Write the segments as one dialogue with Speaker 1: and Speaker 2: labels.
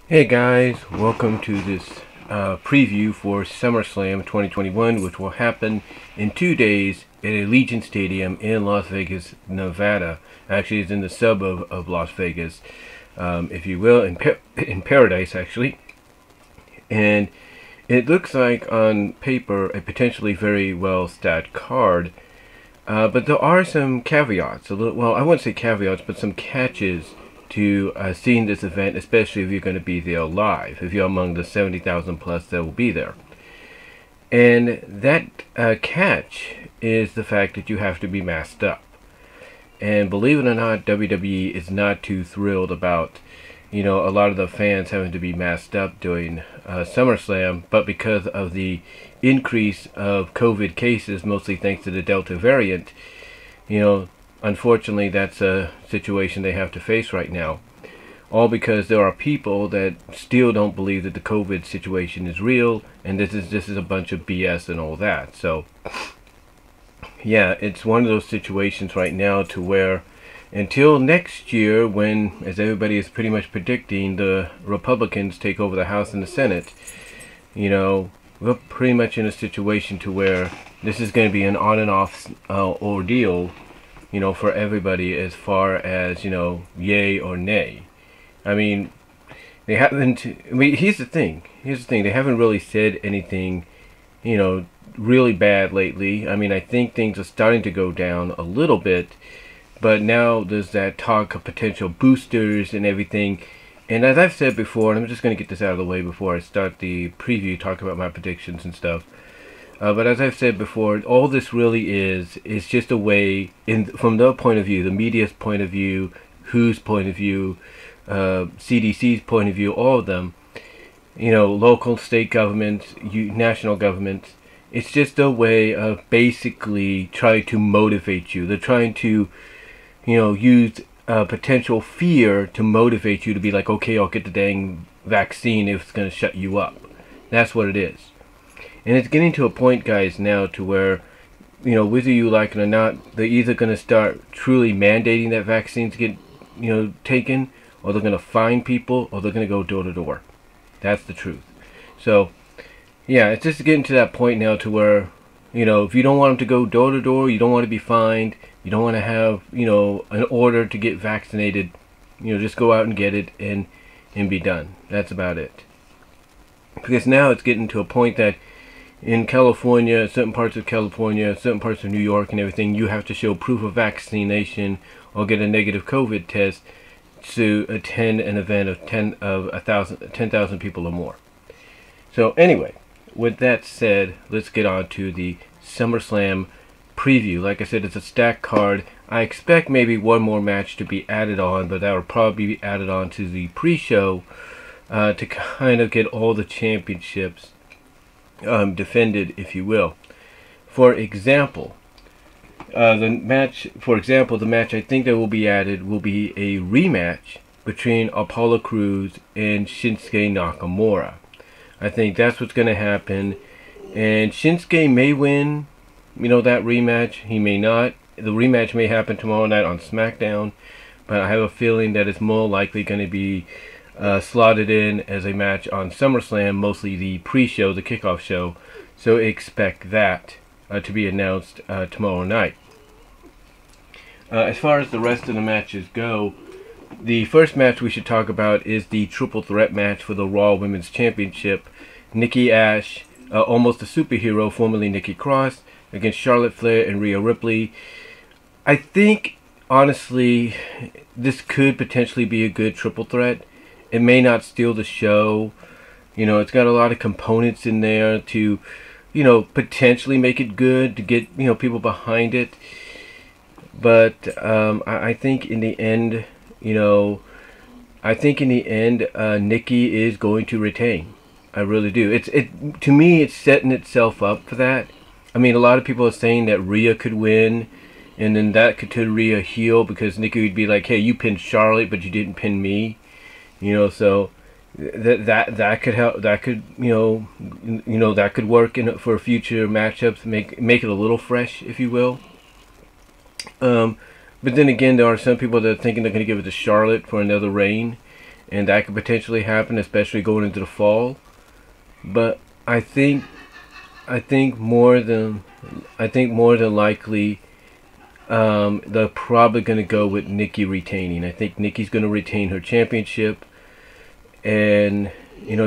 Speaker 1: Hey guys, welcome to this preview for SummerSlam 2021, which will happen in 2 days at Allegiant Stadium in Las Vegas, Nevada. Actually, it's in the suburb of Las Vegas, if you will, in Paradise, actually. And it looks like on paper a potentially very well stacked card, but there are some caveats. Well, I wouldn't say caveats, but some catches to seeing this event, especially if you're going to be there live, if you're among the 70,000 plus that will be there. And that catch is the fact that you have to be masked up. And believe it or not, WWE is not too thrilled about, a lot of the fans having to be masked up during SummerSlam, but because of the increase of COVID cases, mostly thanks to the Delta variant, unfortunately, that's a situation they have to face right now. All because there are people that still don't believe that the COVID situation is real, and this is a bunch of BS and all that. So, yeah, it's one of those situations right now to where until next year, when, as everybody is pretty much predicting, the Republicans take over the House and the Senate, we're pretty much in a situation to where this is going to be an on and off ordeal, for everybody as far as, yay or nay. I mean, they haven't, here's the thing, they haven't really said anything, really bad lately. I mean, I think things are starting to go down a little bit, but now there's that talk of potential boosters and everything. And as I've said before, and I'm just going to get this out of the way before I start the preview, talk about my predictions and stuff. But as I've said before, all this really is just a way, from their point of view, the media's point of view, WHO's point of view, CDC's point of view, all of them, local, state governments, national governments. It's just a way of basically trying to motivate you. They're trying to, use potential fear to motivate you to be like, okay, I'll get the dang vaccine if it's going to shut you up. That's what it is. And it's getting to a point, guys, now to where, whether you like it or not, they're either going to start truly mandating that vaccines get, taken, or they're going to fine people, or they're going to go door to door. That's the truth. So, yeah, it's just getting to that point now to where, if you don't want them to go door to door, you don't want to be fined, you don't want to have, an order to get vaccinated, just go out and get it and be done. That's about it. Because now it's getting to a point that in California, certain parts of California, certain parts of New York and everything, you have to show proof of vaccination or get a negative COVID test to attend an event of 10,000 people or more. So anyway, with that said, let's get on to the SummerSlam preview. Like I said, it's a stacked card. I expect maybe one more match to be added on, but that will probably be added on to the pre-show to kind of get all the championships defended, if you will. For example, the match I think that will be added will be a rematch between Apollo Crews and Shinsuke Nakamura. I think that's what's going to happen, and Shinsuke may win, that rematch. He may not. The rematch may happen tomorrow night on SmackDown, but I have a feeling that it's more likely going to be slotted in as a match on SummerSlam, mostly the pre-show, the kickoff show. So expect that to be announced tomorrow night. As far as the rest of the matches go, the first match we should talk about is the triple threat match for the Raw Women's Championship. Nikki A.S.H, almost a superhero, formerly Nikki Cross, against Charlotte Flair and Rhea Ripley. I think, honestly, this could potentially be a good triple threat. It may not steal the show. It's got a lot of components in there to, potentially make it good, to get, people behind it. But I think in the end, Nikki is going to retain. I really do. To me, it's setting itself up for that. I mean, a lot of people are saying that Rhea could win, and then that could turn Rhea heel because Nikki would be like, hey, you pinned Charlotte, but you didn't pin me. So that could help. That could that could work for future matchups. Make it a little fresh, if you will. But then again, there are some people that are thinking they're going to give it to Charlotte for another reign, and that could potentially happen, especially going into the fall. But I think more than likely, they're probably going to go with Nikki retaining. I think Nikki's going to retain her championship, and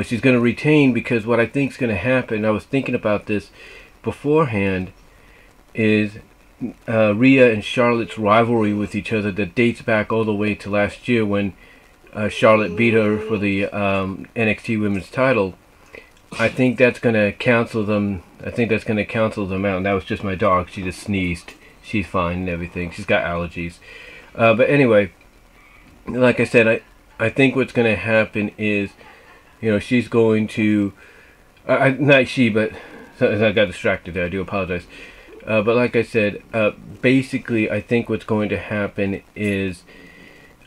Speaker 1: she's going to retain because what I think is going to happen. I was thinking about this beforehand. Is Rhea and Charlotte's rivalry with each other that dates back all the way to last year when Charlotte beat her for the NXT Women's title. I think that's going to cancel them. I think that's going to cancel them out. And that was just my dog. She just sneezed. She's fine and everything. She's got allergies. But anyway, like I said, I think what's going to happen is, she's going to... not she, but... I got distracted there. I do apologize. But like I said, basically, I think what's going to happen is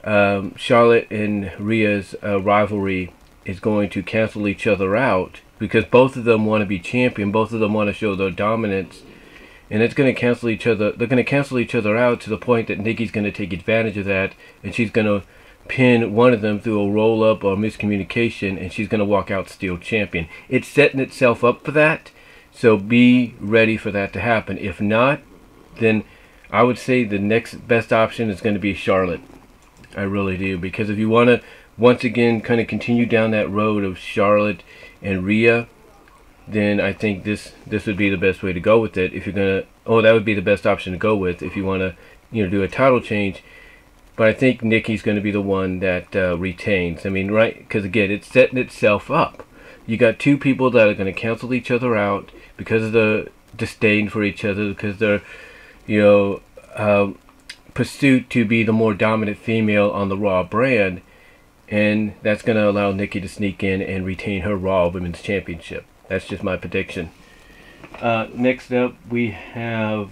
Speaker 1: Charlotte and Rhea's rivalry is going to cancel each other out because both of them want to be champion. Both of them want to show their dominance, and it's going to cancel each other. They're going to cancel each other out to the point that Nikki's going to take advantage of that, and she's going to pin one of them through a roll-up or miscommunication, and she's going to walk out still champion. It's setting itself up for that. So be ready for that to happen. If not, then I would say the next best option is going to be Charlotte. I really do. Because if you want to, once again, kind of continue down that road of Charlotte and Rhea, then I think this would be the best way to go with it. If you're going to, that would be the best option to go with if you want to, do a title change. But I think Nikki's going to be the one that retains. I mean, right? Because again, it's setting itself up. You got two people that are going to cancel each other out because of the disdain for each other, because they're, pursuit to be the more dominant female on the Raw brand, and that's going to allow Nikki to sneak in and retain her Raw Women's Championship. That's just my prediction. Next up, we have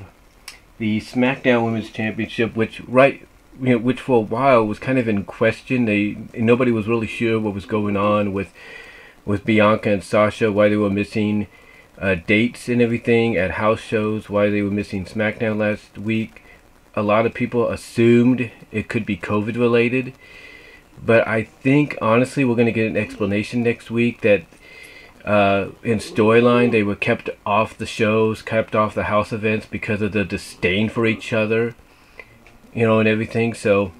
Speaker 1: the SmackDown Women's Championship, which for a while was kind of in question. Nobody was really sure what was going on with Bianca and Sasha, why they were missing dates and everything at house shows, why they were missing SmackDown last week. A lot of people assumed it could be COVID related, but I think honestly we're going to get an explanation next week that in storyline they were kept off the shows, kept off the house events because of the disdain for each other, and everything. So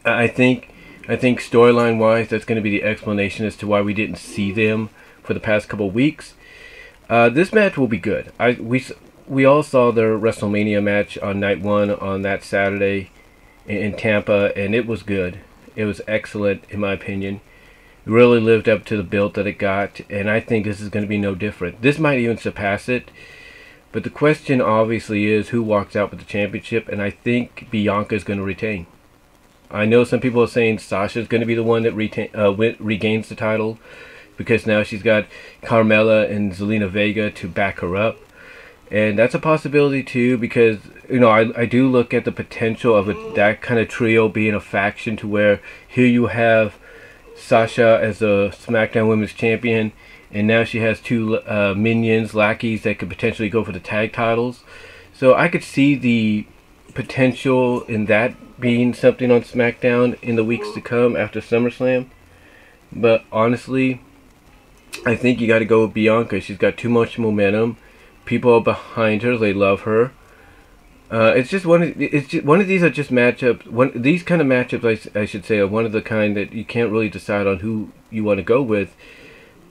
Speaker 1: I think storyline wise that's going to be the explanation as to why we didn't see them for the past couple weeks. This match will be good. We all saw the WrestleMania match on night one on that Saturday in Tampa, and it was good. It was excellent in my opinion. It really lived up to the build that it got, and I think this is going to be no different. This might even surpass it. But the question obviously is who walks out with the championship, and I think Bianca is going to retain. I know some people are saying Sasha is going to be the one that regains the title because now she's got Carmella and Zelina Vega to back her up. And that's a possibility too because, I do look at the potential of that kind of trio being a faction to where here you have Sasha as a SmackDown Women's Champion, and now she has two minions, lackeys that could potentially go for the tag titles. So I could see the potential in that being something on SmackDown in the weeks to come after SummerSlam. But honestly, I think you got to go with Bianca. She's got too much momentum. People are behind her. They love her. It's one of these are just matchups. These kind of matchups, I should say, are one of the kind that you can't really decide on who you want to go with.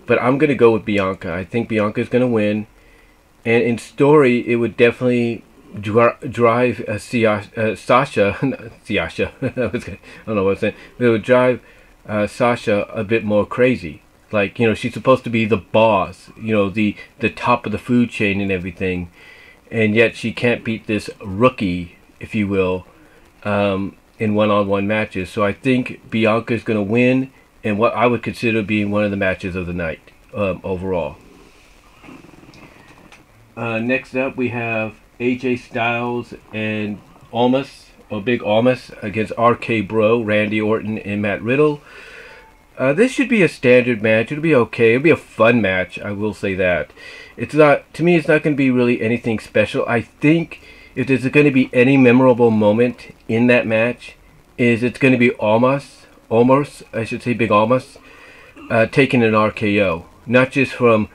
Speaker 1: But I'm going to go with Bianca. I think Bianca is going to win. And in story, it would definitely drive Sasha. I don't know what I'm saying. It would drive Sasha a bit more crazy. Like, she's supposed to be the boss, the top of the food chain and everything. And yet she can't beat this rookie, if you will, in one-on-one matches. So I think Bianca is going to win in what I would consider being one of the matches of the night overall. Next up, we have AJ Styles and Big Almas against RK Bro, Randy Orton, and Matt Riddle. This should be a standard match. It'll be okay. It'll be a fun match. I will say that. To me, it's not going to be really anything special. I think if there's going to be any memorable moment in that match, it's going to be Almas Almost, I should say Big Almost, taking an RKO. Not just from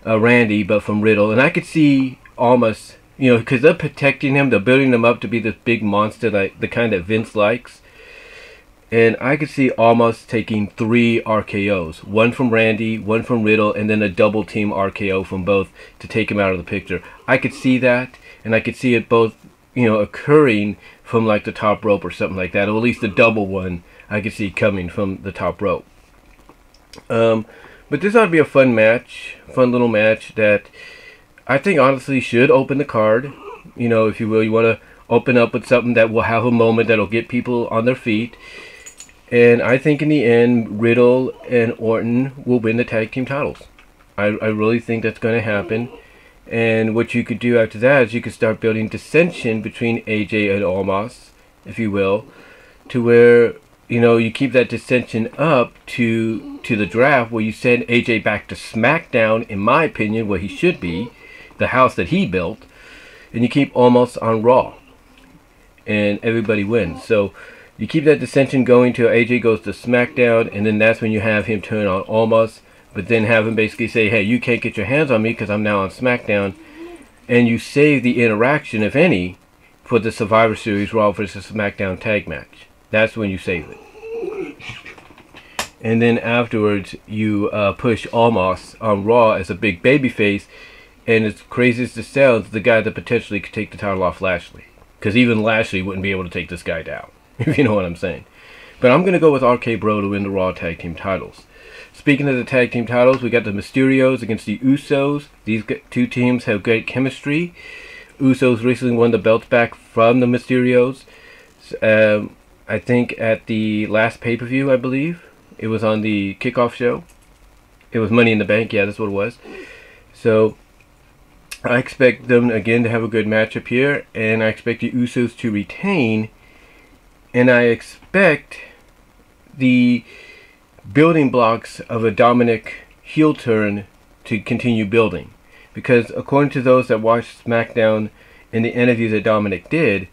Speaker 1: Randy, but from Riddle. And I could see Almost, you know, because they're protecting him, they're building him up to be this big monster, like the kind that Vince likes. And I could see Almost taking 3 RKOs. One from Randy, one from Riddle, and then a double team RKO from both to take him out of the picture. I could see that, and I could see it both, you know, occurring from like the top rope or something like that. Or at least a double one I could see coming from the top rope. But this ought to be a fun match, fun little match that I think honestly should open the card. You know, if you will, you want to open up with something that will have a moment that'll get people on their feet. And I think in the end, Riddle and Orton will win the tag team titles. I really think that's going to happen. And what you could do after that is you could start building dissension between AJ and Omos, if you will, to where, you know, you keep that dissension up to the draft, where you send AJ back to SmackDown, in my opinion, where he should be, the house that he built, and you keep Omos on Raw, and everybody wins. So you keep that dissension going till AJ goes to SmackDown, and then that's when you have him turn on Omos, but then have him basically say, hey, you can't get your hands on me because I'm now on SmackDown, and you save the interaction, if any, for the Survivor Series Raw vs. SmackDown tag match. That's when you save it. And then afterwards, you push Omos on Raw as a big babyface, and as crazy as this sounds, the guy that potentially could take the title off Lashley. Because even Lashley wouldn't be able to take this guy down, if you know what I'm saying. But I'm going to go with RK Bro to win the Raw Tag Team titles. Speaking of the Tag Team titles, we got the Mysterios against the Usos. These two teams have great chemistry. Usos recently won the belts back from the Mysterios. I think at the last pay-per-view, I believe. It was on the kickoff show. It was Money in the Bank. Yeah, that's what it was. So I expect them again to have a good matchup here. And I expect the Usos to retain. And I expect the building blocks of a Dominic heel turn to continue building. Because according to those that watched SmackDown in the interview that Dominic did,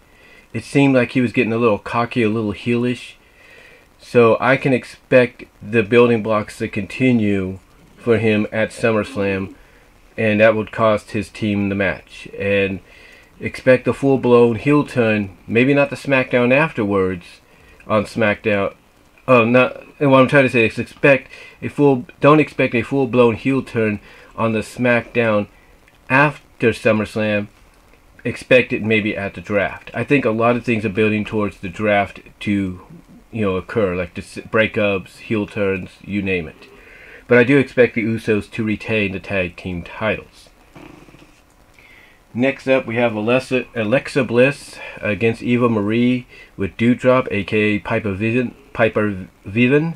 Speaker 1: it seemed like he was getting a little cocky, a little heelish. So I can expect the building blocks to continue for him at SummerSlam, and that would cost his team the match. And expect a full-blown heel turn, maybe not the SmackDown afterwards on SmackDown. What I'm trying to say is don't expect a full-blown heel turn on the SmackDown after SummerSlam. Expect it maybe at the draft. I think a lot of things are building towards the draft to, you know, occur, like the breakups, heel turns, you name it. But I do expect the Usos to retain the tag team titles. Next up, we have Alexa Bliss against Eva Marie with Doudrop, aka Piper Vivens,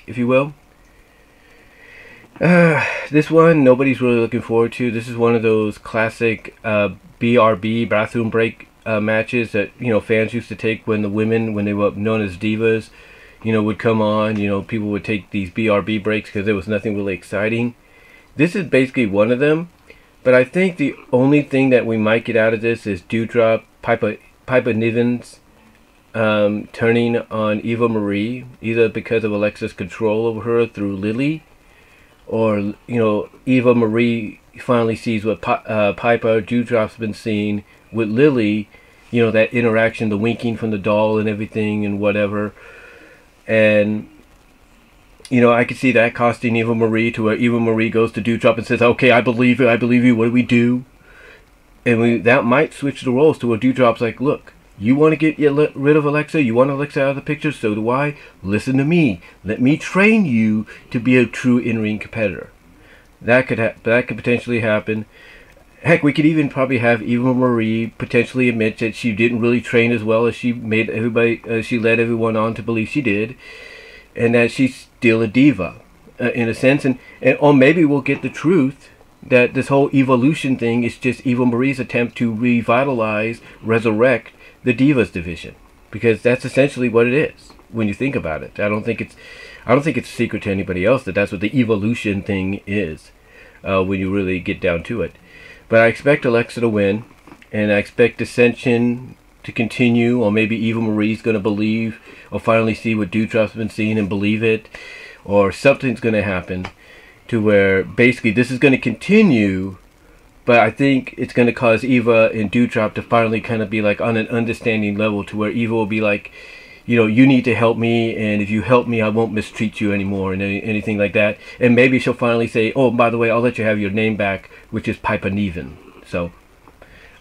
Speaker 1: if you will. This one nobody's really looking forward to. This is one of those classic BRB, bathroom break matches that, you know, fans used to take when the women, when they were known as divas, you know, would come on. You know, people would take these BRB breaks because there was nothing really exciting. This is basically one of them. But I think the only thing that we might get out of this is Doudrop, Piper Nivens turning on Eva Marie, either because of Alexa's control over her through Lily, or, you know, Eva Marie finally sees what Piper Doudrop's been seeing with Lily, you know, that interaction, the winking from the doll and everything and whatever. And, you know, I could see that costing Eva Marie, to where Eva Marie goes to Doudrop and says, okay, I believe you, what do we do? And that might switch the roles to where Doudrop's like, look, you want to get rid of Alexa? You want Alexa out of the picture? So do I. Listen to me. Let me train you to be a true in-ring competitor. That could potentially happen. Heck, we could even probably have Eva Marie potentially admit that she didn't really train as well as she made everybody. She led everyone on to believe she did, and that she's still a diva, in a sense. Or maybe we'll get the truth that this whole evolution thing is just Eva Marie's attempt to revitalize, resurrect the Divas division, because that's essentially what it is when you think about it. I don't think it's a secret to anybody else that that's what the evolution thing is, when you really get down to it. But I expect Alexa to win, and I expect dissension to continue, or maybe Eva Marie's going to believe, or finally see what Doudrop's been seeing and believe it, or something's going to happen to where basically this is going to continue, but I think it's going to cause Eva and Doudrop to finally kind of be like on an understanding level, to where Eva will be like, you know, you need to help me, and if you help me, I won't mistreat you anymore, and anything like that. And maybe she'll finally say, oh, by the way, I'll let you have your name back, which is Piper Niven. So,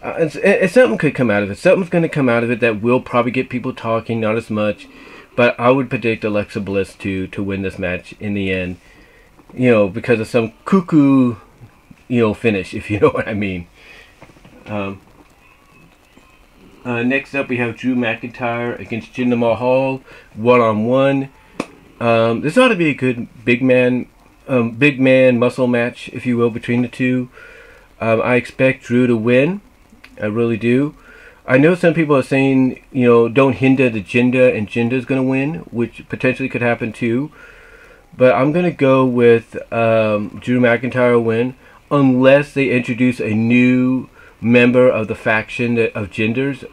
Speaker 1: and something could come out of it. Something's going to come out of it that will probably get people talking, not as much. But I would predict Alexa Bliss to win this match in the end. You know, because of some cuckoo, you know, finish, if you know what I mean. Next up, we have Drew McIntyre against Jindemar Hall, one-on-one. This ought to be a good big man muscle match, if you will, between the two. I expect Drew to win. I really do. I know some people are saying, you know, don't hinder the Jinder, and Jinder's going to win, which potentially could happen too. But I'm going to go with Drew McIntyre win, unless they introduce a new member of the faction of Jinders,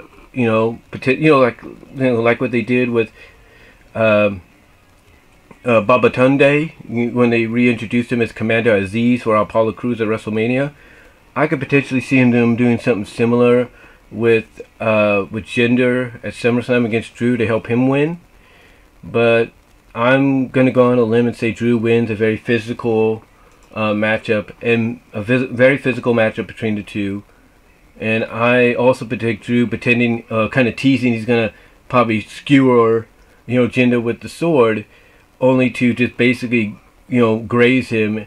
Speaker 1: like what they did with Babatunde when they reintroduced him as Commander Aziz for Apollo Crews at WrestleMania. I could potentially see them doing something similar with Jinder at SummerSlam against Drew to help him win. But I'm gonna go on a limb and say Drew wins a very physical matchup, and a very physical matchup between the two. And I also predict Drew pretending, kind of teasing, he's gonna probably skewer, Jinder with the sword, only to just basically, graze him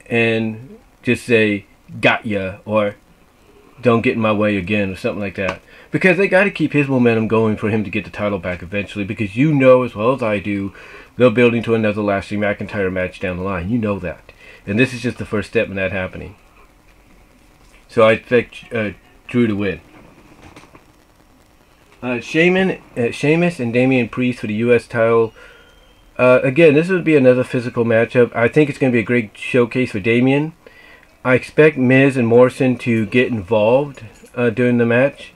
Speaker 1: and just say, got ya, or don't get in my way again, or something like that. Because they got to keep his momentum going for him to get the title back eventually, because you know as well as I do, they're building to another Lashley McIntyre match down the line. You know that. And this is just the first step in that happening. So I expect Drew to win. Sheamus and Damian Priest for the U.S. title. Again, this would be another physical matchup. I think it's going to be a great showcase for Damian. I expect Miz and Morrison to get involved during the match.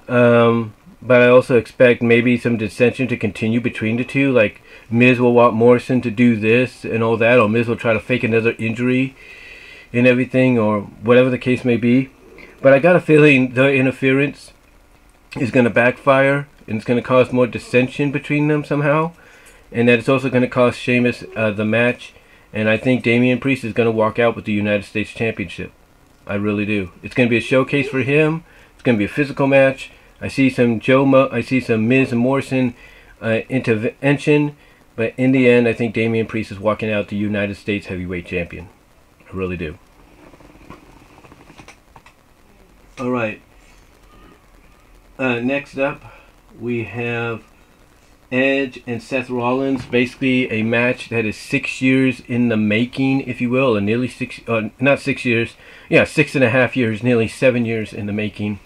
Speaker 1: But I also expect maybe some dissension to continue between the two. Like, Miz will want Morrison to do this and all that, or Miz will try to fake another injury and everything, or whatever the case may be. But I got a feeling the interference is going to backfire, and it's going to cause more dissension between them somehow. And that it's also going to cost Sheamus the match. And I think Damian Priest is going to walk out with the United States Championship. I really do. It's going to be a showcase for him. It's going to be a physical match. I see some Miz and Morrison intervention, but in the end, I think Damian Priest is walking out the United States Heavyweight Champion. I really do. All right. Next up, we have Edge and Seth Rollins. Basically, a match that is 6 years in the making, if you will, or nearly not 6 years. Yeah, 6.5 years, nearly 7 years in the making.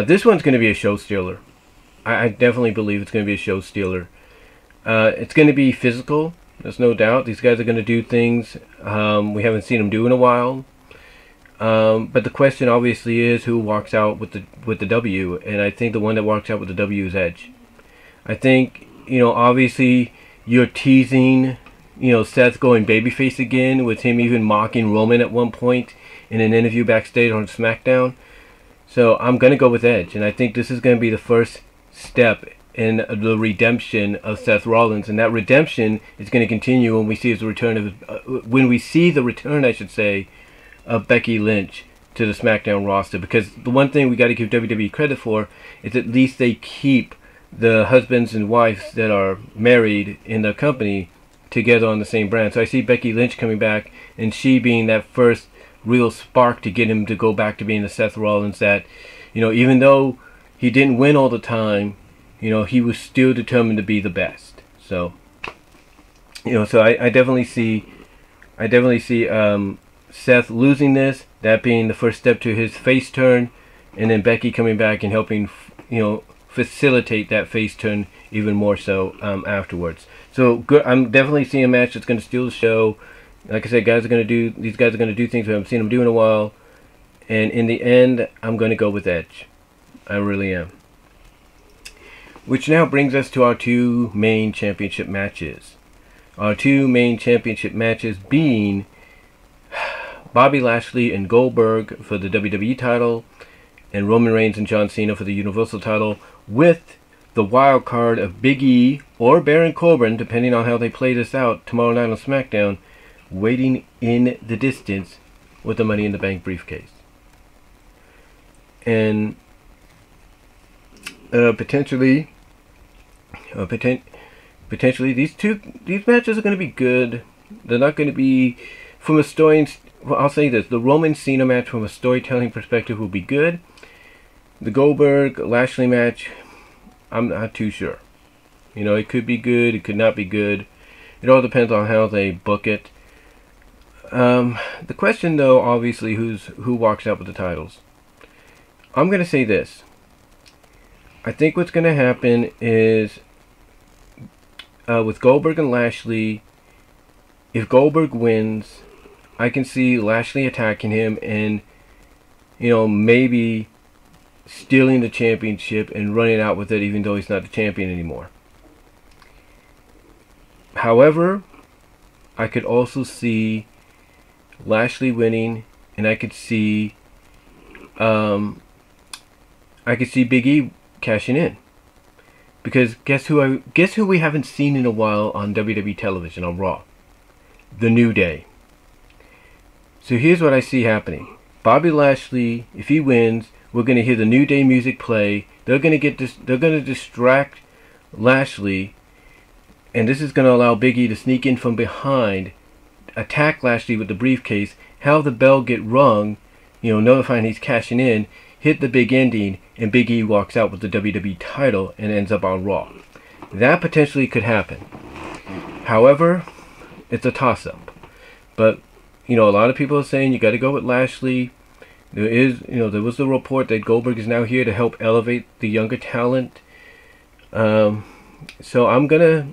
Speaker 1: This one's going to be a show stealer. I definitely believe it's going to be a show stealer. It's going to be physical. There's no doubt. These guys are going to do things we haven't seen them do in a while. But the question obviously is who walks out with the W. And I think the one that walks out with the W is Edge. I think, obviously you're teasing, Seth going babyface again, with him even mocking Roman at one point in an interview backstage on SmackDown. So I'm going to go with Edge, and I think this is going to be the first step in the redemption of Seth Rollins, and that redemption is going to continue when we see the return I should say, of Becky Lynch to the SmackDown roster. Because the one thing we got to give WWE credit for is at least they keep the husbands and wives that are married in their company together on the same brand. So I see Becky Lynch coming back, and she being that first real spark to get him to go back to being the Seth Rollins that, even though he didn't win all the time, he was still determined to be the best. So, so I definitely see Seth losing this, that being the first step to his face turn, and then Becky coming back and helping, facilitate that face turn even more so afterwards. So good. I'm definitely seeing a match that's going to steal the show. Like I said, these guys are going to do things we haven't seen them do in a while. And in the end, I'm going to go with Edge. I really am. Which now brings us to our two main championship matches. Our two main championship matches being Bobby Lashley and Goldberg for the WWE title, and Roman Reigns and John Cena for the Universal title, with the wild card of Big E or Baron Corbin, depending on how they play this out tomorrow night on SmackDown, waiting in the distance with the Money in the Bank briefcase. And potentially these matches are going to be good. They're not going to be, from a story, well, I'll say this, the Roman Cena match from a storytelling perspective will be good. The Goldberg Lashley match, I'm not too sure. You know, it could be good, it could not be good. It all depends on how they book it. The question, though, obviously, who walks out with the titles. I'm going to say this. I think what's going to happen is, with Goldberg and Lashley, if Goldberg wins, I can see Lashley attacking him and, you know, maybe stealing the championship and running out with it, even though he's not the champion anymore. However, I could also see Lashley winning, and I could see Big E cashing in. Because guess who we haven't seen in a while on WWE television, on Raw? The New Day. So here's what I see happening. Bobby Lashley, if he wins, we're going to hear the New Day music play. They're going to distract Lashley, and this is going to allow Big E to sneak in from behind, attack Lashley with the briefcase, have the bell get rung, you know, notifying he's cashing in, hit the big ending, and Big E walks out with the WWE title and ends up on Raw. That potentially could happen. However, it's a toss-up. But, you know, a lot of people are saying you got to go with Lashley. There was the report that Goldberg is now here to help elevate the younger talent. So I'm gonna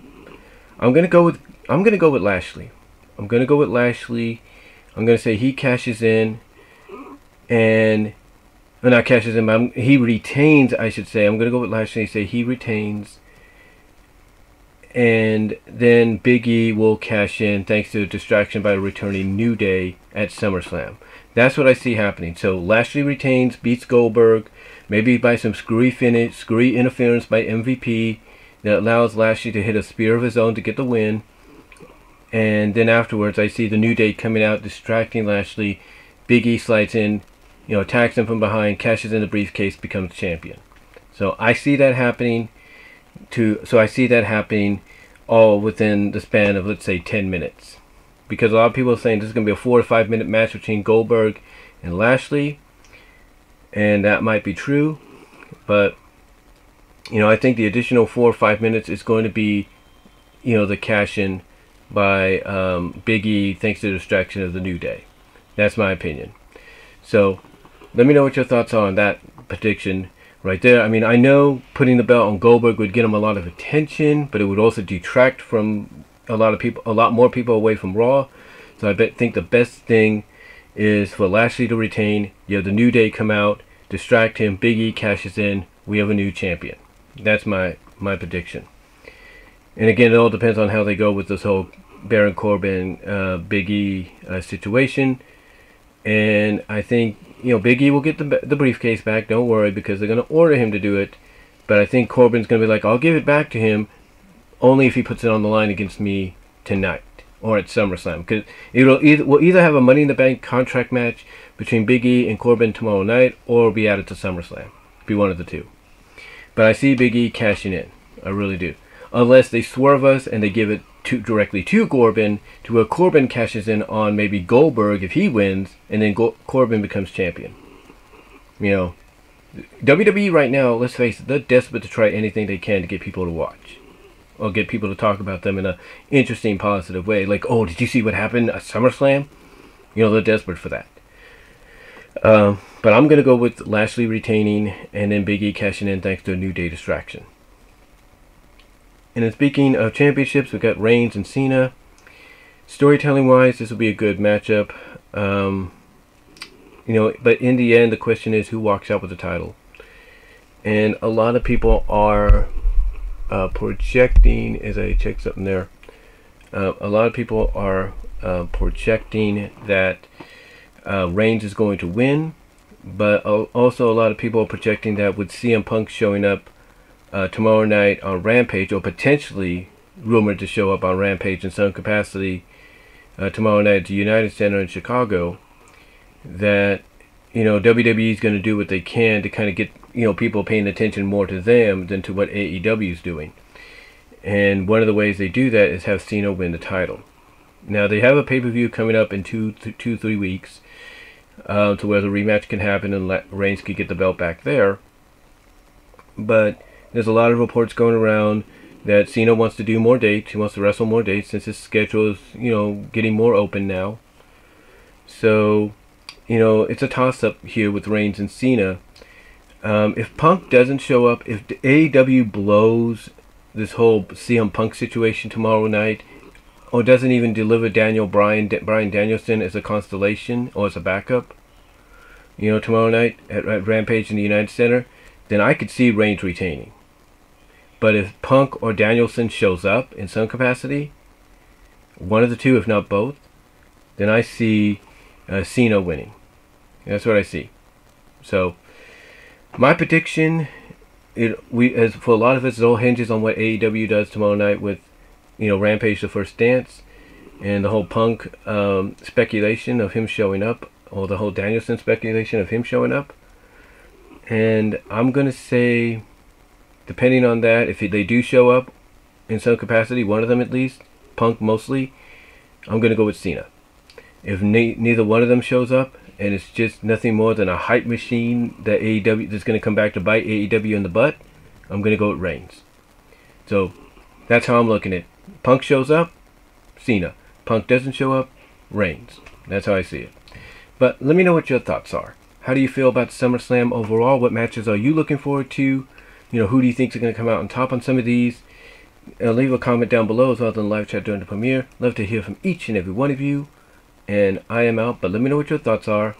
Speaker 1: go with Lashley. I'm gonna go with Lashley. I'm gonna say he cashes in, and not cashes in, but he retains, I should say. I'm gonna go with Lashley and say he retains, and then Big E will cash in thanks to a distraction by a returning New Day at SummerSlam. That's what I see happening. So Lashley retains, beats Goldberg, maybe by some screwy interference by MVP that allows Lashley to hit a spear of his own to get the win. And then afterwards, I see the New Day coming out, distracting Lashley. Big E slides in, you know, attacks him from behind, cashes in the briefcase, becomes champion. So I see that happening. All within the span of, let's say, 10 minutes. Because a lot of people are saying this is going to be a 4 to 5 minute match between Goldberg and Lashley. And that might be true. But, you know, I think the additional 4 or 5 minutes is going to be, you know, the cash-in by Big E thanks to the distraction of the New Day. That's my opinion. So, let me know what your thoughts are on that prediction right there. I mean, I know putting the belt on Goldberg would get him a lot of attention, but it would also detract from a lot more people away from Raw. So I think the best thing is for Lashley to retain. You have the New Day come out, distract him, Big E cashes in, we have a new champion. That's my prediction. And again, it all depends on how they go with this whole Baron Corbin, Big E situation. And I think, you know, Big E will get the briefcase back, don't worry, because they're going to order him to do it. But I think Corbin's going to be like, I'll give it back to him only if he puts it on the line against me tonight or at SummerSlam. Because we'll either have a Money in the Bank contract match between Big E and Corbin tomorrow night, or be added to SummerSlam. Be one of the two. But I see Big E cashing in. I really do. Unless they swerve us and they give it directly to Corbin, to where Corbin cashes in on maybe Goldberg if he wins, and then Corbin becomes champion. You know, WWE right now, let's face it, they're desperate to try anything they can to get people to watch. Or get people to talk about them in an interesting, positive way. Like, oh, did you see what happened at SummerSlam? You know, they're desperate for that. But I'm going to go with Lashley retaining and then Big E cashing in thanks to a New Day distraction. And then speaking of championships, we've got Reigns and Cena. Storytelling-wise, this will be a good matchup. You know, but in the end, the question is who walks out with the title. And a lot of people are projecting, as I check something there, a lot of people are projecting that Reigns is going to win, but also a lot of people are projecting that with CM Punk showing up tomorrow night on Rampage, or potentially rumored to show up on Rampage in some capacity tomorrow night at the United Center in Chicago, that WWE is going to do what they can to kind of get people paying attention more to them than to what AEW is doing. And one of the ways they do that is have Cena win the title. Now they have a pay-per-view coming up in 3 weeks, to where the rematch can happen and Reigns could get the belt back there. But there's a lot of reports going around that Cena wants to do more dates. He wants to wrestle more dates since his schedule is, getting more open now. So, it's a toss-up here with Reigns and Cena. If Punk doesn't show up, if the AEW blows this whole CM Punk situation tomorrow night, or doesn't even deliver Bryan Danielson as a constellation or as a backup, tomorrow night at Rampage in the United Center, then I could see Reigns retaining. But if Punk or Danielson shows up in some capacity, one of the two, if not both, then I see Cena winning. That's what I see. So, my prediction, as for a lot of us, it all hinges on what AEW does tomorrow night with, Rampage, the first dance, and the whole Punk speculation of him showing up, or the whole Danielson speculation of him showing up. And I'm going to say, depending on that, if they do show up in some capacity, one of them at least, Punk mostly, I'm going to go with Cena. If neither one of them shows up, and it's just nothing more than a hype machine that AEW that's going to come back to bite AEW in the butt, I'm going to go with Reigns. So that's how I'm looking at it. Punk shows up, Cena. Punk doesn't show up, Reigns. That's how I see it. But let me know what your thoughts are. How do you feel about SummerSlam overall? What matches are you looking forward to? Who do you think is going to come out on top on some of these? Leave a comment down below as well as in the live chat during the premiere. Love to hear from each and every one of you. And I am out, but let me know what your thoughts are.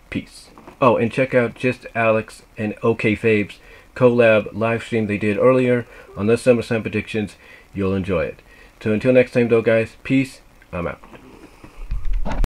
Speaker 1: Peace. Oh, and check out Just Alex and OK Fabe's collab live stream they did earlier on the SummerSlam predictions. You'll enjoy it. So until next time though, guys, peace. I'm out.